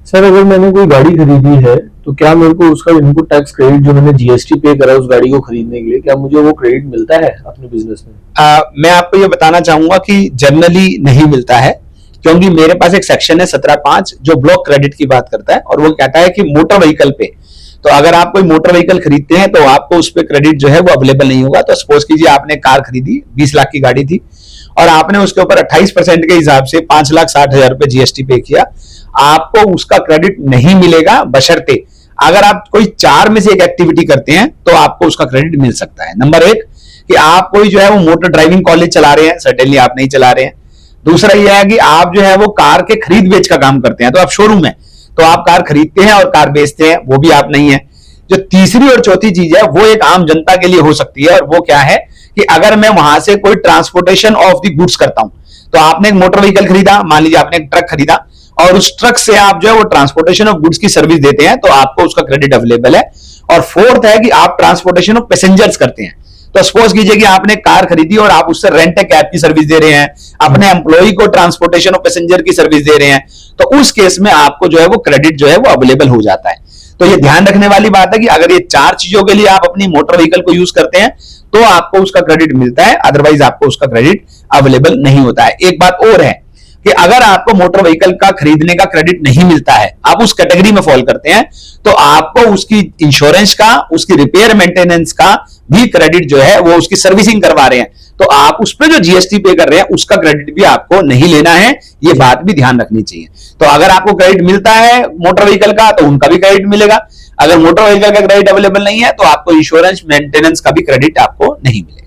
Sir अगर मैंने कोई गाड़ी खरीदी है तो क्या मेरे को उसका इनपुट टैक्स क्रेडिट जो मैंने जीएसटी पे करा उस गाड़ी को खरीदने के लिए, क्या मुझे वो क्रेडिट मिलता है अपने बिजनेस में? मैं आपको ये बताना चाहूंगा कि जनरली नहीं मिलता है, क्योंकि मेरे पास एक सेक्शन है 17(5) जो ब्लॉक क्रेडिट की बात करता है, और वो कहता है कि मोटर व्हीकल पे, तो अगर आप कोई मोटर व्हीकल खरीदते हैं तो आपको उस पर क्रेडिट जो है वो अवेलेबल नहीं होगा। तो सपोज कीजिए आपने कार खरीदी, 20 लाख की गाड़ी थी, और आपने उसके ऊपर 28% के हिसाब से 5,60,000 रुपए जीएसटी पे किया, आपको उसका क्रेडिट नहीं मिलेगा, बशर्ते अगर आप कोई 4 में से एक एक्टिविटी करते हैं तो आपको उसका क्रेडिट मिल सकता है। नंबर 1 कि आप कोई जो है वो मोटर ड्राइविंग कॉलेज चला रहे हैं, सर्टेनली आप नहीं चला रहे हैं। दूसरा यह है कि आप जो है वो कार के खरीद बेच का काम करते हैं, तो आप शोरूम है तो आप कार खरीदते हैं और कार बेचते हैं, वो भी आप नहीं है। जो तीसरी और चौथी चीज है वो एक आम जनता के लिए हो सकती है, और वो क्या है कि अगर मैं वहां से कोई ट्रांसपोर्टेशन ऑफ द गुड्स करता हूं, तो आपने एक मोटर व्हीकल खरीदा, मान लीजिए आपने एक ट्रक खरीदा, और उस ट्रक से आप जो है वो ट्रांसपोर्टेशन ऑफ गुड्स की सर्विस देते हैं, तो आपको उसका क्रेडिट अवेलेबल है। और फोर्थ है कि आप ट्रांसपोर्टेशन ऑफ पैसेंजर्स करते हैं, तो सपोज कीजिए कि आपने कार खरीदी और आप उससे रेंट ए कैब की सर्विस दे रहे हैं, अपने एम्प्लॉय को ट्रांसपोर्टेशन ऑफ पैसेंजर की सर्विस दे रहे हैं, तो उस केस में आपको जो है वो क्रेडिट जो है वो अवेलेबल हो जाता है। तो ये ध्यान रखने वाली बात है कि अगर ये 4 चीजों के लिए आप अपनी मोटर व्हीकल को यूज करते हैं तो आपको उसका क्रेडिट मिलता है, अदरवाइज आपको उसका क्रेडिट अवेलेबल नहीं होता है। एक बात और है कि अगर आपको मोटर व्हीकल का खरीदने का क्रेडिट नहीं मिलता है, आप उस कैटेगरी में फॉल करते हैं, तो आपको उसकी इंश्योरेंस का, उसकी रिपेयर मेंटेनेंस का भी क्रेडिट जो है वो उसकी सर्विसिंग करवा रहे हैं, तो आप उस पर जो जीएसटी पे कर रहे हैं उसका क्रेडिट भी आपको नहीं लेना है। ये बात भी ध्यान रखनी चाहिए। तो अगर आपको क्रेडिट मिलता है मोटर व्हीकल का तो उनका भी क्रेडिट मिलेगा, अगर मोटर व्हीकल का क्रेडिट अवेलेबल नहीं है तो आपको इंश्योरेंस मेंटेनेंस का भी क्रेडिट आपको नहीं मिलेगा।